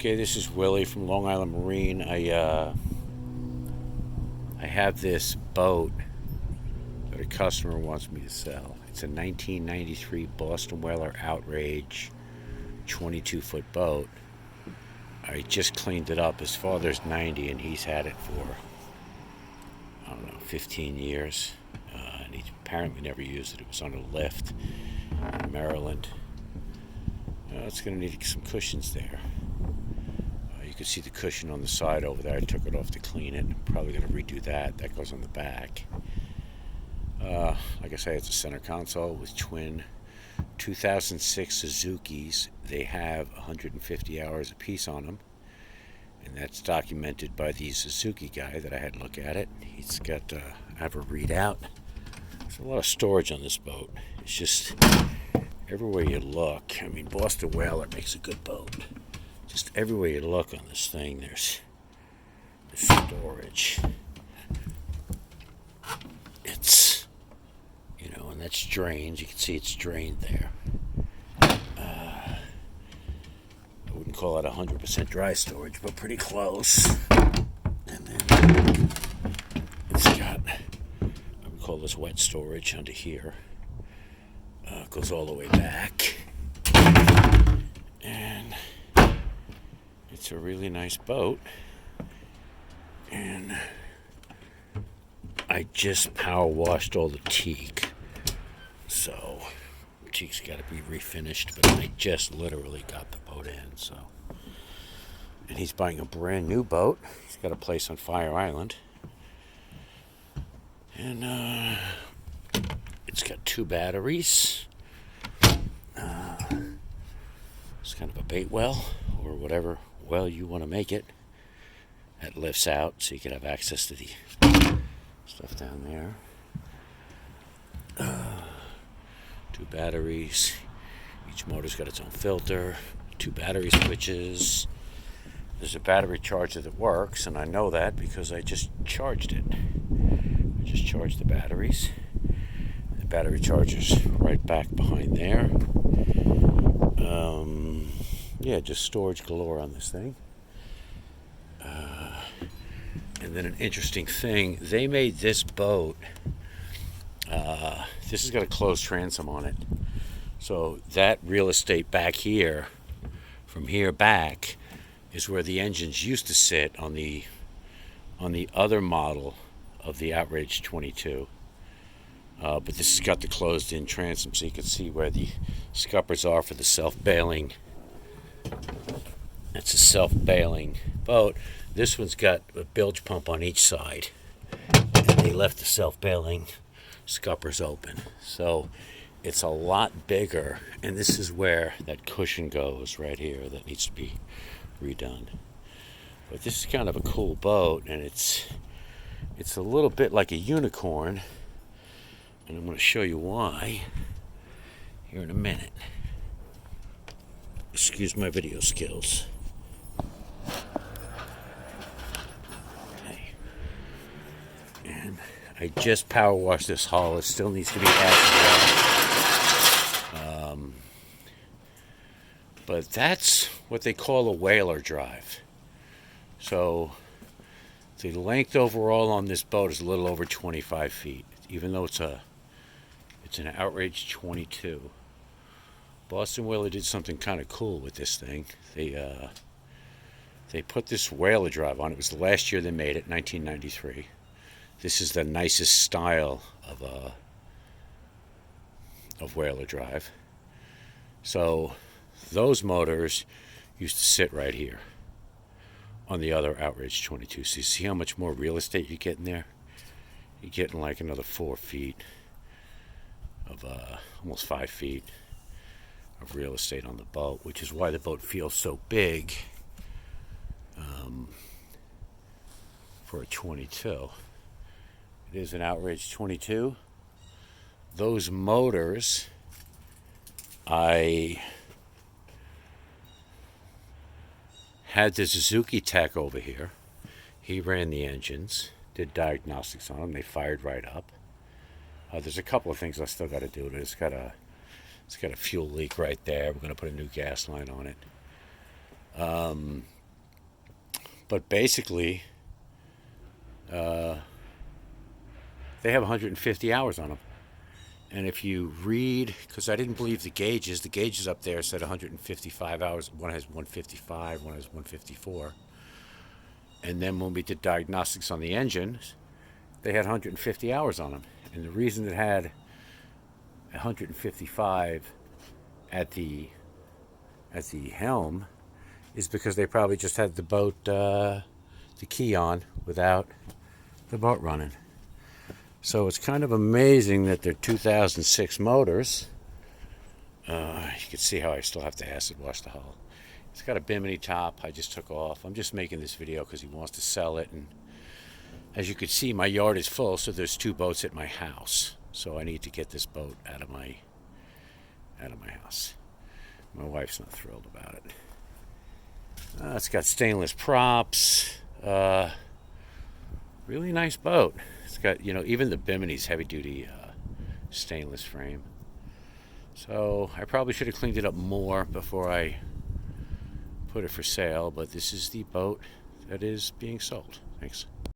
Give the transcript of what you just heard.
Okay, this is Willie from Long Island Marine. I have this boat that a customer wants me to sell. It's a 1993 Boston Whaler Outrage 22-foot boat. I just cleaned it up. His father's 90 and he's had it for, I don't know, 15 years. And he apparently never used it. It was on a lift in Maryland. It's going to need some cushions there. You can see the cushion on the side over there. I took it off to clean it. I'm probably going to redo that. That goes on the back. Like I say, it's a center console with twin 2006 Suzukis. They have 150 hours apiece on them. And that's documented by the Suzuki guy that I had to look at it. He's got, I have a readout. There's a lot of storage on this boat. It's just everywhere you look. I mean, Boston Whaler makes a good boat. Just everywhere you look on this thing, there's storage. It's, and that's drained. You can see it's drained there. I wouldn't call it 100% dry storage, but pretty close. And then it's got, I would call this wet storage under here. It goes all the way back. And it's a really nice boat. And I just power washed all the teak. So teak's got to be refinished, but I just literally got the boat in. So, and he's buying a brand new boat. He's got a place on Fire Island. And it's got 2 batteries. It's kind of a bait well, or whatever well you want to make it. That lifts out so you can have access to the stuff down there. 2 batteries. Each motor's got its own filter. 2 battery switches. There's a battery charger that works, and I know that because I just charged it. I just charged the batteries. The battery charger's right back behind there. Yeah, just storage galore on this thing. And then an interesting thing, they made this boat, this has got a closed transom on it. So that real estate back here, from here back, is where the engines used to sit on the other model of the Outrage 22. But this has got the closed-in transom, so you can see where the scuppers are for the self-bailing. It's a self-bailing boat. This one's got a bilge pump on each side, and they left the self-bailing scuppers open. So it's a lot bigger, and this is where that cushion goes right here that needs to be redone. But this is kind of a cool boat, and it's a little bit like a unicorn, and I'm going to show you why here in a minute. Excuse my video skills. Okay. And I just power washed this hull. It still needs to be added. But that's what they call a whaler drive. So the length overall on this boat is a little over 25 feet, even though it's an Outrage 22. Boston Whaler did something kind of cool with this thing. They put this whaler drive on. It was the last year they made it, 1993. This is the nicest style of whaler drive. So those motors used to sit right here on the other Outrage 22. So you see how much more real estate you get in there? You're getting like another 4 feet of almost 5 feet of real estate on the boat, which is why the boat feels so big for a 22. It is an Outrage 22. Those motors, I had the Suzuki tech over here. He ran the engines, did diagnostics on them. They fired right up. There's a couple of things I still got to do. It's got a fuel leak right there. We're going to put a new gas line on it. But basically, they have 150 hours on them. And if you read, because I didn't believe the gauges up there said 155 hours. One has 155, one has 154. And then when we did diagnostics on the engines, they had 150 hours on them. And the reason it had 155 at the helm is because they probably just had the boat, the key on without the boat running. So it's kind of amazing that they're 2006 motors. You can see how I still have to acid wash the hull. It's got a bimini top I just took off. I'm just making this video because he wants to sell it. And as you can see, my yard is full, so there's 2 boats at my house. So I need to get this boat out of my house. My wife's not thrilled about it. It's got stainless props. Really nice boat. It's got, even the bimini's heavy-duty stainless frame. So I probably should have cleaned it up more before I put it for sale, but this is the boat that is being sold. Thanks.